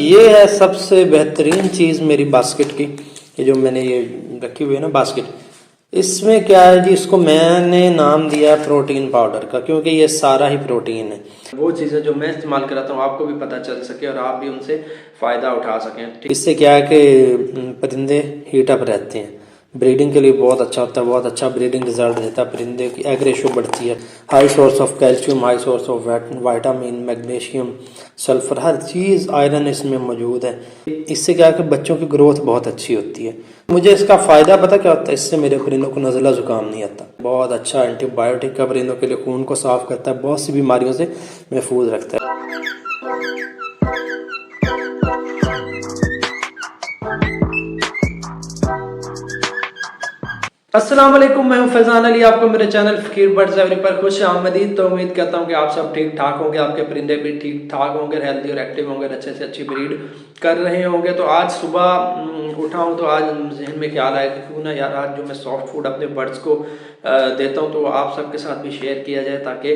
ये है सबसे बेहतरीन चीज़ मेरी बास्केट की, ये जो मैंने ये रखी हुई है ना बास्केट, इसमें क्या है जी, इसको मैंने नाम दिया प्रोटीन पाउडर का, क्योंकि ये सारा ही प्रोटीन है। वो चीज़ें जो मैं इस्तेमाल कराता हूँ आपको भी पता चल सके और आप भी उनसे फ़ायदा उठा सकें। इससे क्या है कि परिंदे हीटअप रहते हैं, ब्रीडिंग के लिए बहुत अच्छा होता है, बहुत अच्छा ब्रीडिंग रिजल्ट देता है, परिंदे की एग रेशो बढ़ती है, high source of calcium, high source of vitamin, magnesium, sulphur, her cheese, iron इसमें मौजूद है। इससे क्या है कि बच्चों की ग्रोथ बहुत अच्छी होती है। मुझे इसका फ़ायदा पता क्या होता है, इससे मेरे परिंदों को नज़ला ज़ुकाम नहीं आता। बहुत अच्छा एंटीबायोटिक का परिंदों के लिए, खून को साफ़ करता है, बहुत सी बीमारियों से महफूज रखता है। अस्सलाम वालेकुम, मैं हूं फैजान अली, आपको मेरे चैनल फकीर बर्ड्स एवरी पर खुश आमदीद। तो उम्मीद करता हूं कि आप सब ठीक ठाक होंगे, आपके परिंदे भी ठीक ठाक होंगे, हेल्दी और एक्टिव होंगे, अच्छे से अच्छी ब्रीड कर रहे होंगे। तो आज सुबह उठा हूं तो आज जहन में ख्याल आया कि क्यों ना यार आज जो मैं सॉफ्ट फूड अपने बर्ड्स को देता हूं तो आप सबके साथ भी शेयर किया जाए, ताकि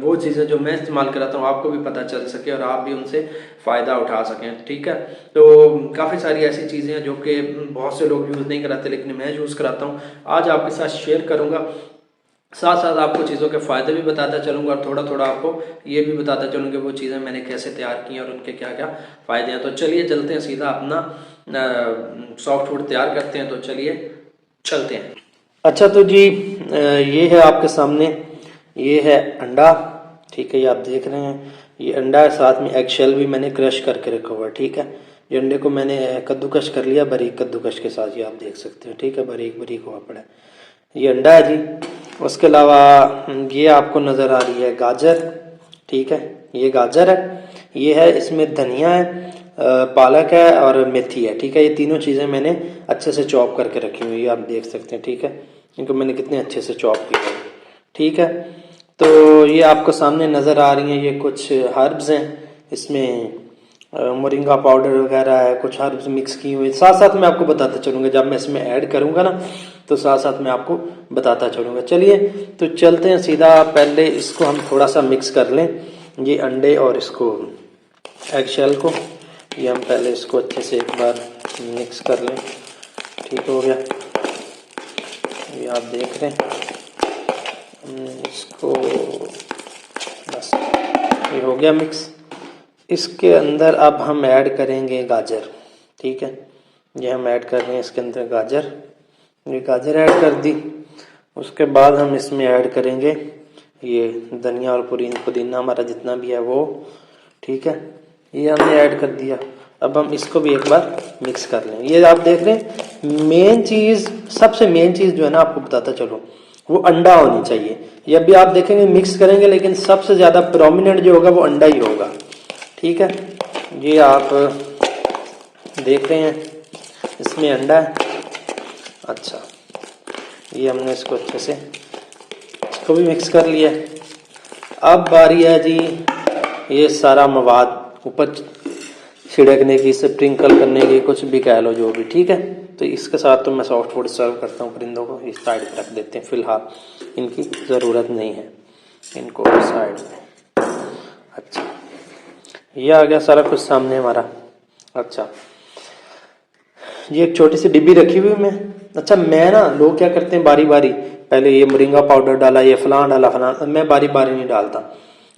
वो चीज़ें जो मैं इस्तेमाल कराता हूँ आपको भी पता चल सके और आप भी उनसे फ़ायदा उठा सकें। ठीक है, तो काफ़ी सारी ऐसी चीज़ें हैं जो कि बहुत से लोग यूज़ नहीं कराते, लेकिन मैं यूज़ कराता हूँ। आज आपके साथ शेयर करूँगा, साथ साथ आपको चीज़ों के फ़ायदे भी बताता चलूँगा और थोड़ा थोड़ा आपको ये भी बताता चलूँगा कि वो चीज़ें मैंने कैसे तैयार की हैं और उनके क्या क्या फ़ायदे हैं। तो चलिए चलते हैं, सीधा अपना सॉफ्ट फूड तैयार करते हैं। तो चलिए चलते हैं। अच्छा तो जी, ये है आपके सामने, ये है अंडा। ठीक है, ये आप देख रहे हैं, ये अंडा है, साथ में एग शेल भी मैंने क्रश करके रखा हुआ है। ठीक है, ये अंडे को मैंने कद्दूकश कर लिया, बारीक कद्दूकश के साथ, ये आप देख सकते हैं। ठीक है, बारीक बारीक हुआ पड़ा है, ये अंडा है जी। उसके अलावा ये आपको नज़र आ रही है गाजर। ठीक है, ये गाजर है, ये है, इसमें धनिया है, पालक है और मेथी है। ठीक है, ये तीनों चीज़ें मैंने अच्छे से चॉप करके रखी हुई है, आप देख सकते हैं। ठीक है, इनको मैंने कितने अच्छे से चॉप किया है। ठीक है, तो ये आपको सामने नज़र आ रही हैं, ये कुछ हर्ब्स हैं, इसमें मोरिंगा पाउडर वगैरह है, कुछ हर्ब्स मिक्स की हुई। साथ साथ मैं आपको बताता चलूँगा, जब मैं इसमें ऐड करूँगा ना तो साथ साथ मैं आपको बताता चलूँगा। चलिए तो चलते हैं सीधा, पहले इसको हम थोड़ा सा मिक्स कर लें, ये अंडे और इसको एग शेल को, ये हम पहले इसको अच्छे से एक बार मिक्स कर लें। ठीक हो गया, ये आप देख रहे हैं, इसको बस ये हो गया मिक्स। इसके अंदर अब हम ऐड करेंगे गाजर। ठीक है, ये हम ऐड कर रहे हैं इसके अंदर गाजर, ये गाजर ऐड कर दी। उसके बाद हम इसमें ऐड करेंगे ये धनिया और पुदीना हमारा जितना भी है वो। ठीक है, ये हमने ऐड कर दिया। अब हम इसको भी एक बार मिक्स कर लें। ये आप देख रहे हैं, मेन चीज़, सबसे मेन चीज़ जो है ना, आपको बताता चलो, वो अंडा होनी चाहिए। ये भी आप देखेंगे मिक्स करेंगे, लेकिन सबसे ज़्यादा प्रोमिनेंट जो होगा वो अंडा ही होगा। ठीक है, ये आप देख रहे हैं, इसमें अंडा है। अच्छा, ये हमने इसको अच्छे से, इसको भी मिक्स कर लिया। अब बारी है जी ये सारा मवाद ऊपर छिड़कने की, स्प्रिंकल करने की, कुछ भी कह लो जो भी। ठीक है, तो इसके साथ तो मैं सॉफ्ट फूड सर्व करता हूँ परिंदों को, इस साइड पर रख देते हैं, फिलहाल इनकी ज़रूरत नहीं है, इनको साइड में। अच्छा, ये आ गया सारा कुछ सामने हमारा। अच्छा, ये एक छोटी सी डिब्बी रखी हुई मैं। अच्छा, मैं ना, लोग क्या करते हैं बारी बारी, पहले ये मोरिंगा पाउडर डाला, ये फलां डाला फलां, मैं बारी बारी नहीं डालता।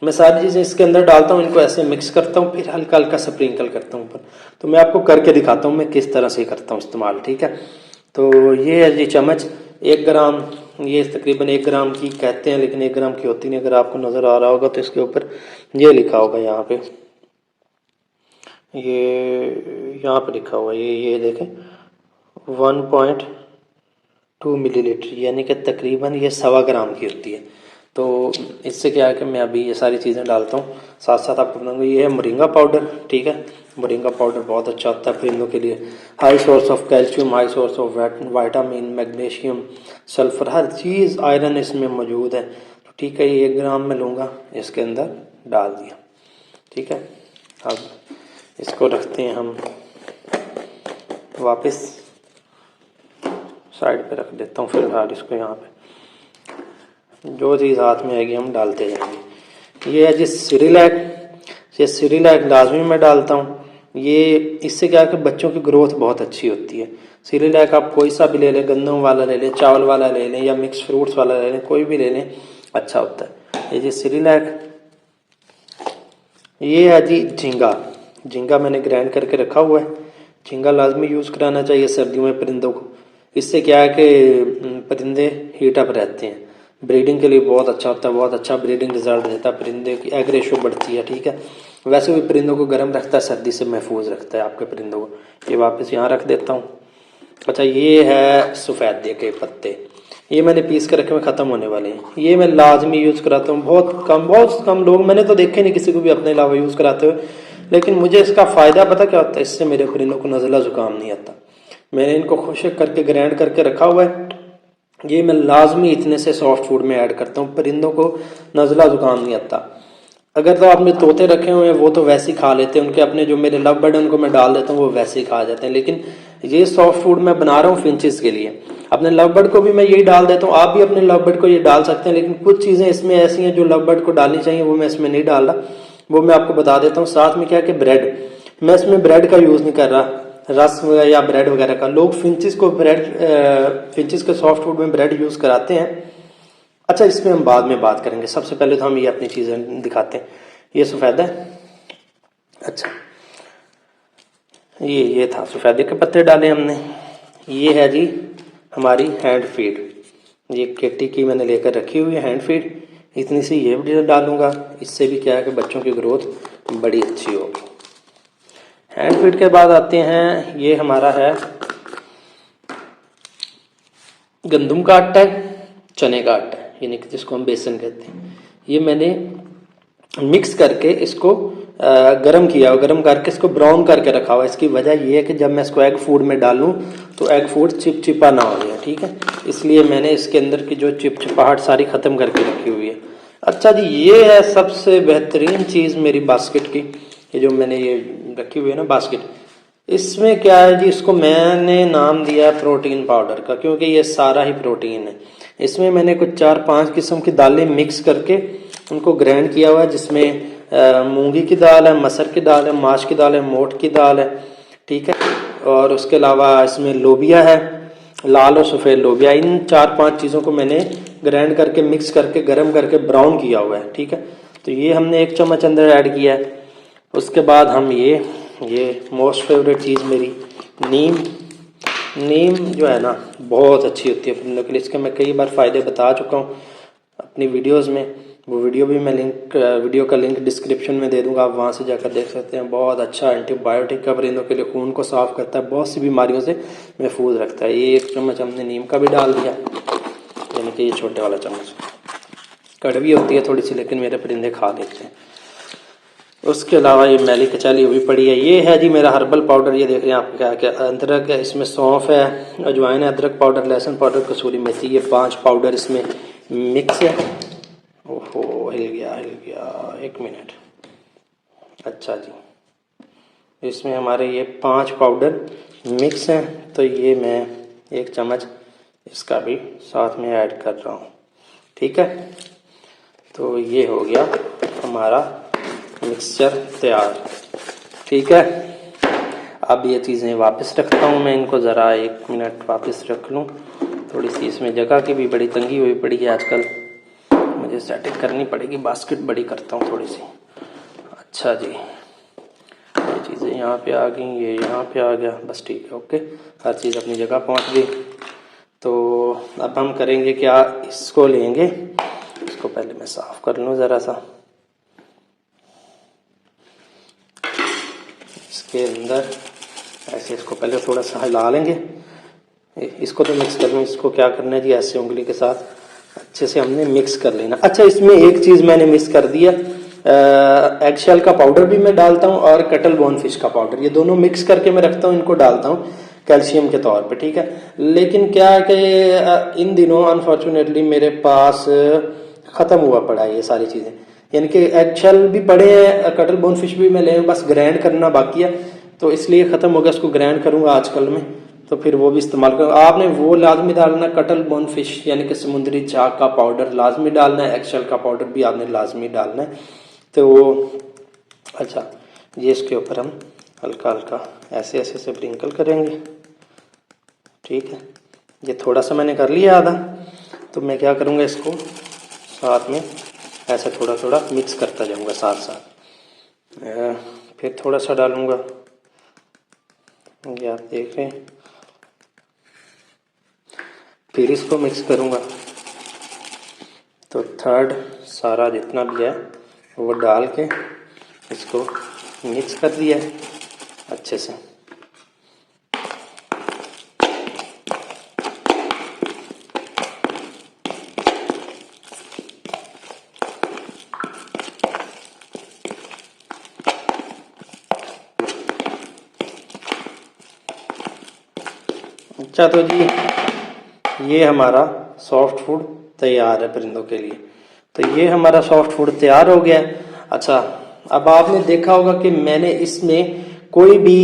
मैं सारी चीज़ें इसके अंदर डालता हूँ, इनको ऐसे मिक्स करता हूँ, फिर हल्का हल्का स्प्रिंकल करता हूँ ऊपर। तो मैं आपको करके दिखाता हूँ मैं किस तरह से करता हूँ इस्तेमाल। ठीक है, तो ये है जी चम्मच, 1 ग्राम, ये तकरीबन 1 ग्राम की कहते हैं, लेकिन 1 ग्राम की होती नहीं। अगर आपको नज़र आ रहा होगा तो इसके ऊपर ये लिखा होगा, यहाँ पे, ये यहाँ पे लिखा हुआ है, ये देखें, 1.2 मिलीलीटर, यानी कि तकरीबन ये 1.25 ग्राम की होती है। तो इससे क्या है कि मैं अभी ये सारी चीज़ें डालता हूँ, साथ साथ आपको बताऊँगा। ये है मोरिंगा पाउडर। ठीक है, मोरिंगा पाउडर बहुत अच्छा होता है परिंदों के लिए, high source of calcium, high source of vitamin, magnesium, sulphur, her cheese, iron इसमें मौजूद है। तो ठीक है, ये 1 ग्राम में लूँगा, इसके अंदर डाल दिया। ठीक है, अब इसको रखते हैं हम वापस साइड पे, रख देता हूँ फिलहाल इसको। यहाँ पे जो चीज़ हाथ में आएगी हम डालते जाएंगे। ये है जी सिरिलैक, ये सिरिलैक लाजमी मैं डालता हूँ। ये इससे क्या है कि बच्चों की ग्रोथ बहुत अच्छी होती है। सिरिलैक आप कोई सा भी ले लें, गंदम वाला ले लें, चावल वाला ले लें या मिक्स फ्रूट्स वाला ले लें, कोई भी ले लें अच्छा होता है। ये जी सिरिलैक, ये है जी झींगा। झींगा मैंने ग्राइंड करके रखा हुआ है। झींगा लाजमी यूज़ कराना चाहिए सर्दियों में परिंदों को। इससे क्या है कि परिंदे हीट अप रहते हैं, ब्रीडिंग के लिए बहुत अच्छा होता है, बहुत अच्छा ब्रीडिंग रिजल्ट देता है, परिंदे की एग रेशो बढ़ती है, ठीक है। वैसे भी परिंदों को गर्म रखता है, सर्दी से महफूज रखता है आपके परिंदों को। ये वापस यहाँ रख देता हूँ। अच्छा, ये है सफ़ेदे के पत्ते, ये मैंने पीस कर रखे हुए, ख़त्म होने वाले हैं। ये मैं लाजमी यूज़ कराता हूँ, बहुत कम लोग, मैंने तो देखे नहीं किसी को भी अपने अलावा यूज़ कराते हुए, लेकिन मुझे इसका फ़ायदा पता क्या होता है, इससे मेरे परिंदों को नज़ला ज़ुकाम नहीं आता। मैंने इनको खुश्क करके ग्राइंड करके रखा हुआ है। ये मैं लाजमी इतने से सॉफ्ट फूड में ऐड करता हूँ, परिंदों को नज़ला ज़ुकाम नहीं आता। अगर तो आपने तोते रखे हुए हैं वो तो वैसे ही खा लेते हैं, उनके अपने जो मेरे लव बर्ड उनको मैं डाल देता हूँ वो वैसे ही खा जाते हैं। लेकिन ये सॉफ्ट फूड मैं बना रहा हूँ फिंचेस के लिए, अपने लव बर्ड को भी मैं यही डाल देता हूँ। आप भी अपने लव बर्ड को ये डाल सकते हैं, लेकिन कुछ चीज़ें इसमें ऐसी हैं जो लव बर्ड को डालनी चाहिए, वो मैं इसमें नहीं डाल रहा, वो मैं आपको बता देता हूँ। साथ में क्या कि ब्रेड, मैं इसमें ब्रेड का यूज़ नहीं कर रहा, रस या ब्रेड वगैरह का। लोग फिंचेस को फिंचेस के सॉफ्ट फूड में ब्रेड यूज़ कराते हैं। अच्छा, इसमें हम बाद में बात करेंगे, सबसे पहले तो हम ये अपनी चीज़ें दिखाते हैं। ये सफ़ेदा है, अच्छा ये था सफ़ेदे के पत्ते डाले हमने। ये है जी हमारी हैंड फीड, ये केटी की मैंने लेकर रखी हुई है हैंड फीड, इतनी सी ये भी डालूंगा। इससे भी क्या है कि बच्चों की ग्रोथ बड़ी अच्छी होगी। हैंड फीड के बाद आते हैं, ये हमारा है गंदम का आटा है, चने का आटा है, यानी कि जिसको हम बेसन कहते हैं। ये मैंने मिक्स करके इसको गरम किया, गरम करके इसको ब्राउन करके रखा हुआ है। इसकी वजह ये है कि जब मैं इसको एग फूड में डालूं तो एग फूड चिपचिपा ना हो जाए, ठीक है। इसलिए मैंने इसके अंदर की जो चिपचिपाहट सारी ख़त्म करके रखी हुई है। अच्छा जी, ये है सबसे बेहतरीन चीज़ मेरी बास्केट की, ये जो मैंने ये रखी हुई है ना बास्केट, इसमें क्या है जी, इसको मैंने नाम दिया प्रोटीन पाउडर का, क्योंकि ये सारा ही प्रोटीन है। इसमें मैंने कुछ 4-5 किस्म की दालें मिक्स करके उनको ग्राइंड किया हुआ है, जिसमें मूंगी की दाल है, मसर की दाल है, माश की दाल है, मोट की दाल है, ठीक है। और उसके अलावा इसमें लोबिया है, लाल और सफ़ेद लोबिया। इन 4-5 चीज़ों को मैंने ग्राइंड करके मिक्स करके गर्म करके ब्राउन किया हुआ है, ठीक है। तो ये हमने 1 चम्मच अंदर ऐड किया है। उसके बाद हम ये मोस्ट फेवरेट चीज़ मेरी नीम जो है ना बहुत अच्छी होती है परिंदों के लिए। इसके मैं कई बार फ़ायदे बता चुका हूँ अपनी वीडियोस में, वो वीडियो भी मैं वीडियो का लिंक डिस्क्रिप्शन में दे दूंगा, आप वहाँ से जाकर देख सकते हैं। बहुत अच्छा एंटीबायोटिक का परिंदों के लिए, खून को साफ़ करता है, बहुत सी बीमारियों से महफूज रखता है। ये 1 चम्मच हमने नीम का भी डाल दिया, यानी कि ये छोटे वाला चम्मच। कड़वी होती है थोड़ी सी, लेकिन मेरे परिंदे खा लेते हैं। उसके अलावा ये मैली कचाली हुई पड़ी है। ये है जी मेरा हर्बल पाउडर, ये देख रहे हैं आप क्या क्या, अदरक है, इसमें सौंफ है, अजवाइन है, अदरक पाउडर, लहसुन पाउडर, कसूरी मेथी, ये 5 पाउडर इसमें मिक्स है। ओहो, हिल गया 1 मिनट। अच्छा जी, इसमें हमारे ये 5 पाउडर मिक्स हैं, तो ये मैं 1 चम्मच इसका भी साथ में ऐड कर रहा हूँ, ठीक है। तो ये हो गया हमारा मिक्सचर तैयार, ठीक है। अब ये चीज़ें वापस रखता हूँ मैं, इनको ज़रा 1 मिनट वापस रख लूँ। थोड़ी सी इसमें जगह की भी बड़ी तंगी हुई पड़ी है आजकल, मुझे सेटिंग करनी पड़ेगी, बास्केट बड़ी करता हूँ थोड़ी सी। अच्छा जी, ये चीज़ें यहाँ पे आ गई, ये यहाँ पे आ गया, बस ठीक है, ओके। हर चीज़ अपनी जगह पहुँच गई। तो अब हम करेंगे क्या, इसको लेंगे, इसको पहले मैं साफ़ कर लूँ ज़रा सा। इसके अंदर ऐसे इसको पहले थोड़ा सा हिला लेंगे, इसको तो मिक्स कर लूँ। इसको क्या करना है जी, ऐसे उंगली के साथ अच्छे से हमने मिक्स कर लेना। अच्छा, इसमें एक चीज़ मैंने मिस कर दिया, एग शेल का पाउडर भी मैं डालता हूँ और कटल बोन फिश का पाउडर, ये दोनों मिक्स करके मैं रखता हूँ, इनको डालता हूँ कैल्शियम के तौर पे, ठीक है। लेकिन क्या है कि इन दिनों अनफॉर्चुनेटली मेरे पास ख़त्म हुआ पड़ा है ये सारी चीज़ें, यानी कि एग शेल भी पड़े हैं, कटल बोन फिश भी मैं ले, बस ग्राइंड करना बाकी है, तो इसलिए ख़त्म हो गया। इसको ग्राइंड करूँगा आजकल में, तो फिर वो भी इस्तेमाल करूँ। आपने वो लाजमी डालना, कटल बोन फिश यानी कि समुद्री झाग का पाउडर लाजमी डालना है, एग शेल का पाउडर भी आपने लाजमी डालना है। तो अच्छा, ये इसके ऊपर हम हल्का हल्का ऐसे ऐसे स्प्रिंकल करेंगे। ठीक है, ये थोड़ा सा मैंने कर लिया आधा, तो मैं क्या करूँगा, इसको साथ में ऐसे थोड़ा थोड़ा मिक्स करता जाऊँगा साथ साथ। फिर थोड़ा सा डालूँगा, ये आप देख रहे हैं। फिर इसको मिक्स करूँगा। तो थर्ड सारा जितना भी है वो डाल के इसको मिक्स कर दिया है अच्छे से। अच्छा, तो जी ये हमारा सॉफ्ट फूड तैयार है परिंदों के लिए। तो ये हमारा सॉफ्ट फूड तैयार हो गया। अच्छा, अब आपने देखा होगा कि मैंने इसमें कोई भी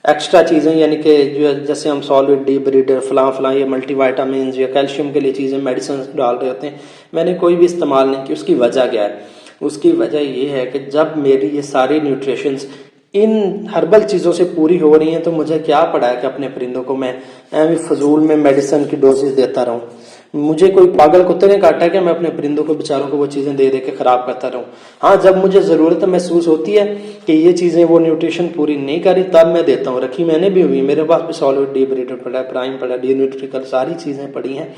एक्स्ट्रा चीज़ें, यानी कि जो जैसे हम सॉलिड डी ब्रीडर फलां ये मल्टीवाइटामिन या कैल्शियम के लिए चीज़ें मेडिसिन डाल रहे होते हैं, मैंने कोई भी इस्तेमाल नहीं की। उसकी वजह क्या है? उसकी वजह ये है कि जब मेरी ये सारी न्यूट्रिशंस इन हर्बल चीज़ों से पूरी हो रही हैं, तो मुझे क्या पड़ा है कि अपने परिंदों को मैं फजूल में मेडिसिन की डोजेस देता रहूं। मुझे कोई पागल कुत्ते ने काटा है कि मैं अपने परिंदों को बेचारों को वो चीज़ें दे दे के ख़राब करता रहूं। हाँ, जब मुझे ज़रूरत महसूस होती है कि ये चीज़ें वो न्यूट्रिशन पूरी नहीं कर रही, तब मैं देता हूँ। रखी मैंने भी हुई, मेरे पास भी सॉलिड डी ब्रीडर पड़ा है, प्राइम पड़ा है, डी न्यूट्रिकल सारी चीज़ें पड़ी हैं,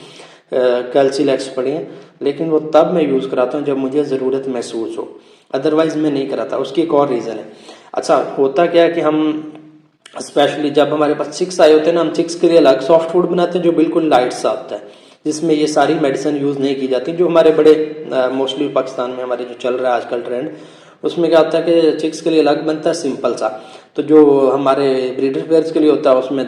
कैल्सीलेक्स पड़ी हैं, लेकिन वो तब मैं यूज़ कराता हूँ जब मुझे ज़रूरत महसूस हो, अदरवाइज़ मैं नहीं कराता। उसकी एक और रीज़न है। अच्छा, होता क्या है कि हम स्पेशली जब हमारे पास चिक्स आए होते हैं ना, हम चिक्स के लिए अलग सॉफ्ट फूड बनाते हैं जो बिल्कुल लाइट सा होता है, जिसमें ये सारी मेडिसिन यूज़ नहीं की जाती, जो हमारे बड़े मोस्टली पाकिस्तान में हमारे जो चल रहा है आजकल ट्रेंड, उसमें क्या होता है कि चिक्स के लिए अलग बनता है सिंपल सा। तो जो हमारे ब्रीडर पेयर्स के लिए होता है उसमें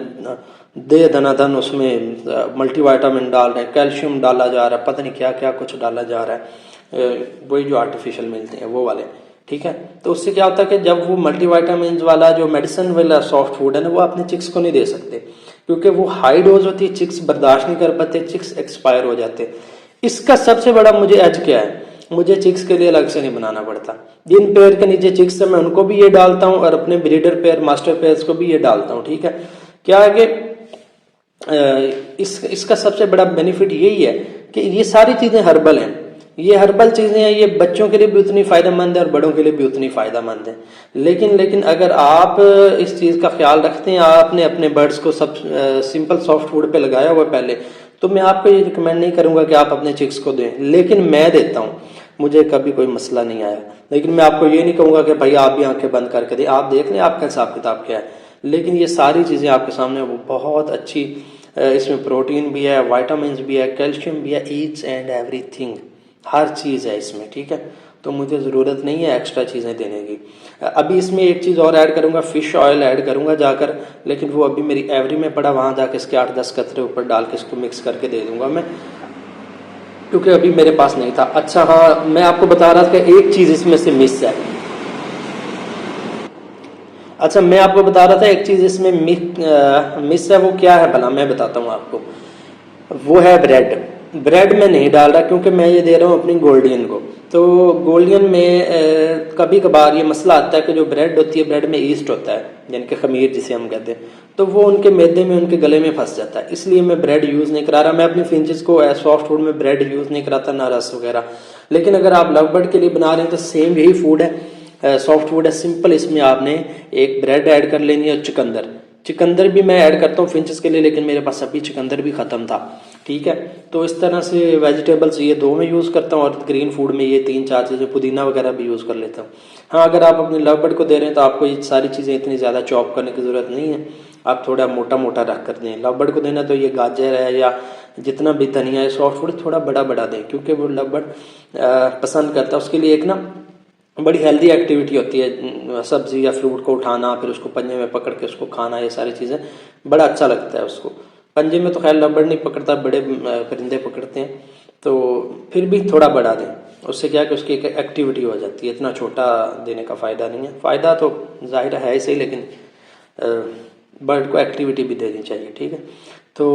दे धनाधन उसमें मल्टीवाइटामिन डाल रहे हैं, कैल्शियम डाला जा रहा है, पता नहीं क्या क्या कुछ डाला जा रहा है, वही जो आर्टिफिशियल मिलते हैं वो वाले। ठीक है, तो उससे क्या होता है कि जब वो मल्टीवाइटामिन वाला जो मेडिसिन वाला सॉफ्ट फूड है ना, वो अपने चिक्स को नहीं दे सकते, क्योंकि वो हाई डोज होती है, चिक्स बर्दाश्त नहीं कर पाते, चिक्स एक्सपायर हो जाते। इसका सबसे बड़ा मुझे एज क्या है, मुझे चिक्स के लिए अलग से नहीं बनाना पड़ता। जिन पेयर के नीचे चिक्स है मैं उनको भी ये डालता हूँ, और अपने ब्रीडर पेयर मास्टर पेयर्स को भी ये डालता हूँ। ठीक है, क्या है कि इसका सबसे बड़ा बेनिफिट यही है कि ये सारी चीज़ें हर्बल हैं। ये हर्बल चीज़ें हैं, ये बच्चों के लिए भी उतनी फ़ायदेमंद है और बड़ों के लिए भी उतनी फ़ायदेमंद है। लेकिन अगर आप इस चीज़ का ख्याल रखते हैं, आपने अपने बर्ड्स को सब सिंपल सॉफ्ट फूड पे लगाया हुआ पहले, तो मैं आपको ये रिकमेंड नहीं करूँगा कि आप अपने चिक्स को दें, लेकिन मैं देता हूँ, मुझे कभी कोई मसला नहीं आया। लेकिन मैं आपको ये नहीं कहूँगा कि भाई आप भी आंखें बंद करके दें, आप देख लें आपका हिसाब किताब क्या है। लेकिन ये सारी चीज़ें आपके सामने वो बहुत अच्छी, इसमें प्रोटीन भी है, वाइटामिन भी है, कैल्शियम भी है, ईच एंड एवरीथिंग, हर चीज़ है इसमें। ठीक है, तो मुझे ज़रूरत नहीं है एक्स्ट्रा चीज़ें देने की। अभी इसमें एक चीज़ और ऐड करूँगा, फ़िश ऑयल ऐड करूँगा जाकर, लेकिन वो अभी मेरी एवरी में पड़ा, वहाँ जाकर इसके 8-10 कतरे ऊपर डाल के इसको मिक्स करके दे दूँगा मैं, क्योंकि अभी मेरे पास नहीं था। अच्छा हाँ, मैं आपको बता रहा था कि एक चीज़ इसमें से मिस है। अच्छा, मैं आपको बता रहा था एक चीज़ इसमें मिस है, वो क्या है भला, मैं बताता हूँ आपको। वो है ब्रेड। ब्रेड में नहीं डाल रहा, क्योंकि मैं ये दे रहा हूँ अपनी गोल्डियन को। तो गोल्डियन में कभी कभार ये मसला आता है कि जो ब्रेड होती है, ब्रेड में ईस्ट होता है, यानी कि खमीर जिसे हम कहते हैं, तो वो उनके मैदे में, उनके गले में फंस जाता है। इसलिए मैं ब्रेड यूज़ नहीं करा रहा। मैं अपनी फिंचेस को सॉफ्ट फूड में ब्रेड यूज़ नहीं कराता, ना रस वगैरह। लेकिन अगर आप लव बर्ड के लिए बना रहे हैं तो सेम यही फूड है, सॉफ्ट फूड है, सिंपल। इसमें आपने एक ब्रेड ऐड कर लेनी है, चिकंदर भी मैं ऐड करता हूँ फिंचेस के लिए, लेकिन मेरे पास अभी चिकंदर भी ख़त्म था। ठीक है, तो इस तरह से वेजिटेबल्स ये दो में यूज़ करता हूँ, और ग्रीन फूड में ये 3-4 चीज़ें, पुदीना वगैरह भी यूज़ कर लेता हूँ। हाँ, अगर आप अपने लव बर्ड को दे रहे हैं तो आपको ये सारी चीज़ें इतनी ज़्यादा चॉप करने की ज़रूरत नहीं है, आप थोड़ा मोटा मोटा रख कर दें। लव बर्ड को देना तो ये गाजर है या जितना भी धनिया है, सॉफ्ट फूड थोड़ा बड़ा बड़ा दें, क्योंकि वो लव बर्ड पसंद करता है। उसके लिए एक ना बड़ी हेल्दी एक्टिविटी होती है, सब्जी या फ्रूट को उठाना, फिर उसको पंजे में पकड़ के उसको खाना, ये सारी चीज़ें बड़ा अच्छा लगता है उसको। पंजे में तो खैर लव बर्ड नहीं पकड़ता, बड़े परिंदे पकड़ते हैं, तो फिर भी थोड़ा बड़ा दें, उससे क्या है कि उसकी एक एक्टिविटी हो जाती है। इतना छोटा देने का फ़ायदा नहीं है, फ़ायदा तो जाहिर है सही, लेकिन बर्ड को एक्टिविटी भी देनी चाहिए। ठीक है, तो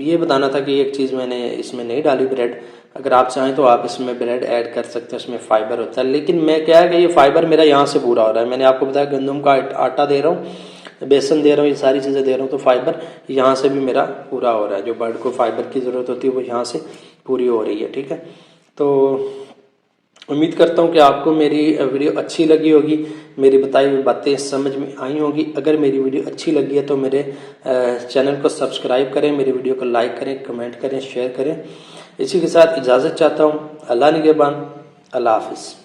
ये बताना था कि एक चीज़ मैंने इसमें नहीं डाली ब्रेड। अगर आप चाहें तो आप इसमें ब्रेड ऐड कर सकते हैं, उसमें फ़ाइबर होता है। लेकिन मैं क्या है कि ये फ़ाइबर मेरा यहाँ से पूरा हो रहा है। मैंने आपको बताया गंदम का आटा दे रहा हूँ, बेसन दे रहा हूँ, ये सारी चीज़ें दे रहा हूँ, तो फ़ाइबर यहाँ से भी मेरा पूरा हो रहा है। जो बर्ड को फ़ाइबर की ज़रूरत होती है वो यहाँ से पूरी हो रही है, ठीक है। तो उम्मीद करता हूँ कि आपको मेरी वीडियो अच्छी लगी होगी, मेरी बताई हुई बातें समझ में आई होंगी। अगर मेरी वीडियो अच्छी लगी है तो मेरे चैनल को सब्सक्राइब करें, मेरी वीडियो को लाइक करें, कमेंट करें, शेयर करें। इसी के साथ इजाज़त चाहता हूँ। अल्लाह निगहबान, अल्लाह हाफिज़।